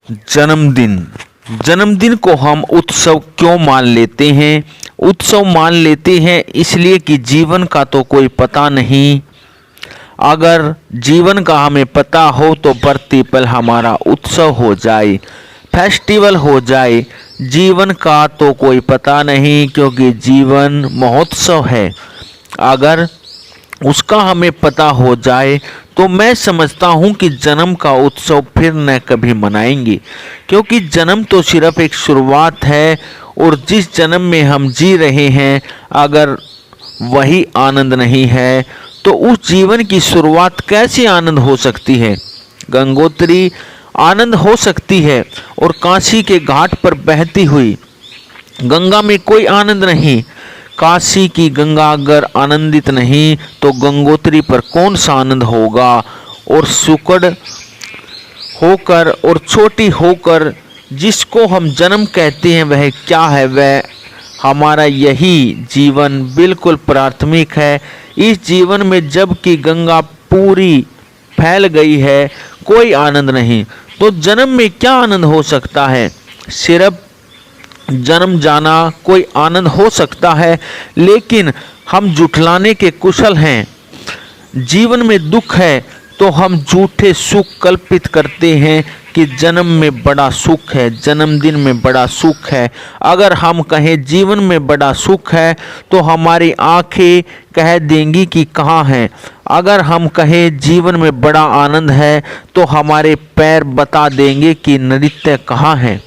जन्मदिन। जन्मदिन को हम उत्सव क्यों मान लेते हैं? उत्सव मान लेते हैं इसलिए कि जीवन का तो कोई पता नहीं। अगर जीवन का हमें पता हो तो प्रतिपल हमारा उत्सव हो जाए, फेस्टिवल हो जाए। जीवन का तो कोई पता नहीं क्योंकि जीवन महोत्सव है। अगर उसका हमें पता हो जाए तो मैं समझता हूँ कि जन्म का उत्सव फिर न कभी मनाएंगे, क्योंकि जन्म तो सिर्फ एक शुरुआत है और जिस जन्म में हम जी रहे हैं अगर वही आनंद नहीं है तो उस जीवन की शुरुआत कैसे आनंद हो सकती है? गंगोत्री आनंद हो सकती है और काशी के घाट पर बहती हुई गंगा में कोई आनंद नहीं। काशी की गंगा अगर आनंदित नहीं तो गंगोत्री पर कौन सा आनंद होगा? और सुकड़ होकर और छोटी होकर जिसको हम जन्म कहते हैं वह क्या है? वह हमारा यही जीवन बिल्कुल प्राथमिक है। इस जीवन में जबकि गंगा पूरी फैल गई है कोई आनंद नहीं, तो जन्म में क्या आनंद हो सकता है? सिर्फ जन्म जाना कोई आनंद हो सकता है, लेकिन हम जुठलाने के कुशल हैं। जीवन में दुख है तो हम झूठे सुख कल्पित करते हैं कि जन्म में बड़ा सुख है, जन्मदिन में बड़ा सुख है। अगर हम कहें जीवन में बड़ा सुख है तो हमारी आंखें कह देंगी कि कहाँ है। अगर हम कहें जीवन में बड़ा आनंद है तो हमारे पैर बता देंगे कि नृत्य कहाँ है।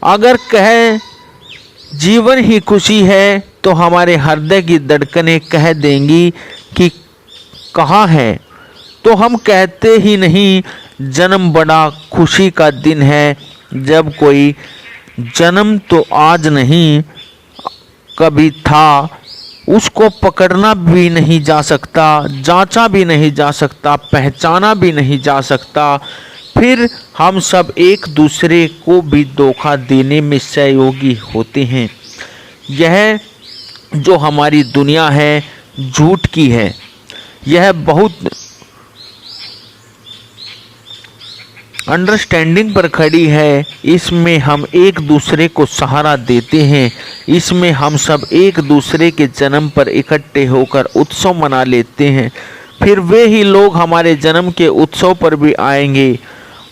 अगर कहें जीवन ही खुशी है तो हमारे हृदय की धड़कनें कह देंगी कि कहाँ है। तो हम कहते ही नहीं जन्म बड़ा खुशी का दिन है, जब कोई जन्म तो आज नहीं कभी था, उसको पकड़ना भी नहीं जा सकता, जांचा भी नहीं जा सकता, पहचाना भी नहीं जा सकता। फिर हम सब एक दूसरे को भी धोखा देने में सहयोगी होते हैं। यह जो हमारी दुनिया है झूठ की है, यह बहुत अंडरस्टैंडिंग पर खड़ी है। इसमें हम एक दूसरे को सहारा देते हैं, इसमें हम सब एक दूसरे के जन्म पर इकट्ठे होकर उत्सव मना लेते हैं। फिर वे ही लोग हमारे जन्म के उत्सव पर भी आएंगे।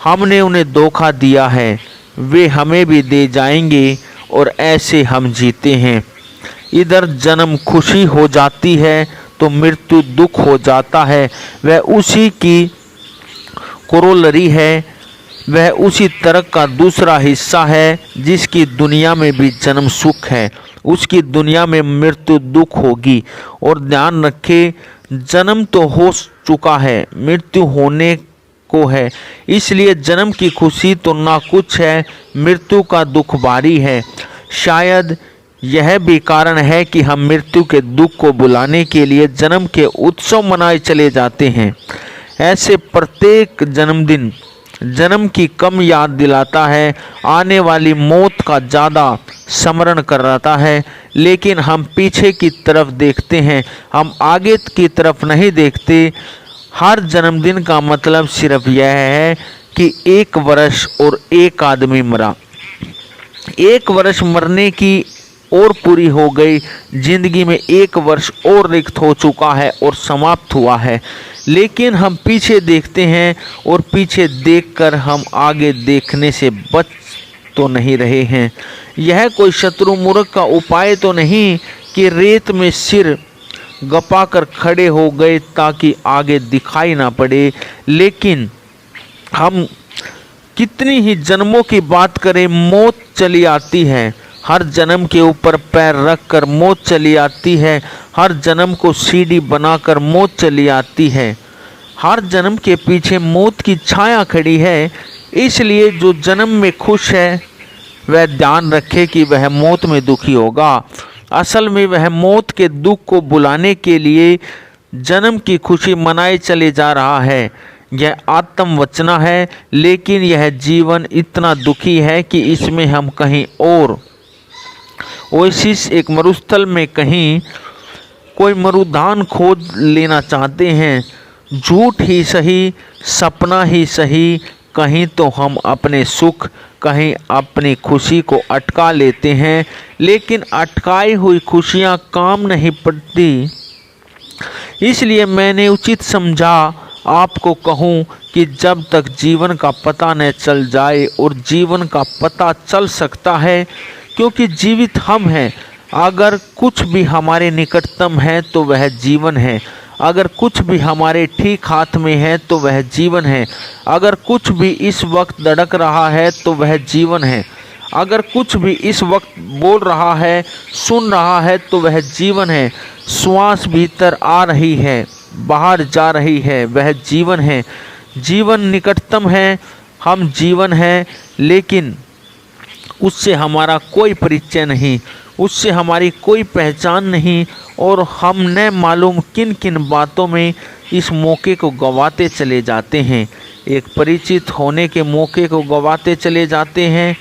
हमने उन्हें धोखा दिया है, वे हमें भी दे जाएंगे और ऐसे हम जीते हैं। इधर जन्म खुशी हो जाती है तो मृत्यु दुख हो जाता है। वह उसी की कोरोलरी है, वह उसी तर्क का दूसरा हिस्सा है। जिसकी दुनिया में भी जन्म सुख है उसकी दुनिया में मृत्यु दुख होगी। और ध्यान रखें, जन्म तो हो चुका है, मृत्यु होने को है, इसलिए जन्म की खुशी तो ना कुछ है, मृत्यु का दुख भारी है। शायद यह भी कारण है कि हम मृत्यु के दुख को बुलाने के लिए जन्म के उत्सव मनाए चले जाते हैं। ऐसे प्रत्येक जन्मदिन जन्म की कम याद दिलाता है, आने वाली मौत का ज़्यादा स्मरण कराता है। लेकिन हम पीछे की तरफ देखते हैं, हम आगे की तरफ नहीं देखते। हर जन्मदिन का मतलब सिर्फ यह है कि एक वर्ष और एक आदमी मरा, एक वर्ष मरने की और पूरी हो गई। जिंदगी में एक वर्ष और रिक्त हो चुका है और समाप्त हुआ है। लेकिन हम पीछे देखते हैं और पीछे देखकर हम आगे देखने से बच तो नहीं रहे हैं। यह कोई शत्रु मूर्ख का उपाय तो नहीं कि रेत में सिर गपाकर खड़े हो गए ताकि आगे दिखाई ना पड़े। लेकिन हम कितनी ही जन्मों की बात करें, मौत चली आती है। हर जन्म के ऊपर पैर रखकर मौत चली आती है, हर जन्म को सीढ़ी बनाकर मौत चली आती है। हर जन्म के पीछे मौत की छाया खड़ी है। इसलिए जो जन्म में खुश है वह ध्यान रखे कि वह मौत में दुखी होगा। असल में वह मौत के दुख को बुलाने के लिए जन्म की खुशी मनाए चले जा रहा है। यह आत्मवचना है, लेकिन यह जीवन इतना दुखी है कि इसमें हम कहीं और ओएसिस एक मरुस्थल में कहीं कोई मरुधान खोज लेना चाहते हैं। झूठ ही सही, सपना ही सही, कहीं तो हम अपने सुख, कहीं अपनी खुशी को अटका लेते हैं, लेकिन अटकाई हुई खुशियाँ काम नहीं पड़ती। इसलिए मैंने उचित समझा आपको कहूँ कि जब तक जीवन का पता न चल जाए, और जीवन का पता चल सकता है क्योंकि जीवित हम हैं। अगर कुछ भी हमारे निकटतम है तो वह जीवन है, अगर कुछ भी हमारे ठीक हाथ में है तो वह जीवन है, अगर कुछ भी इस वक्त धड़क रहा है तो वह जीवन है, अगर कुछ भी इस वक्त बोल रहा है, सुन रहा है तो वह जीवन है। श्वास भीतर आ रही है, बाहर जा रही है, वह जीवन है। जीवन निकटतम है, हम जीवन है, लेकिन उससे हमारा कोई परिचय नहीं, उससे हमारी कोई पहचान नहीं, और हम न मालूम किन किन बातों में इस मौके को गंवाते चले जाते हैं। एक परिचित होने के मौके को गंवाते चले जाते हैं।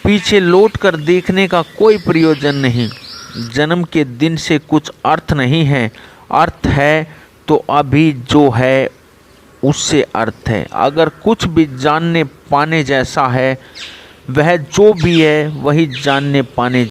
पीछे लौट कर देखने का कोई प्रयोजन नहीं। जन्म के दिन से कुछ अर्थ नहीं है, अर्थ है तो अभी जो है उससे अर्थ है। अगर कुछ भी जानने पाने जैसा है, वह जो भी है वही जानने पाने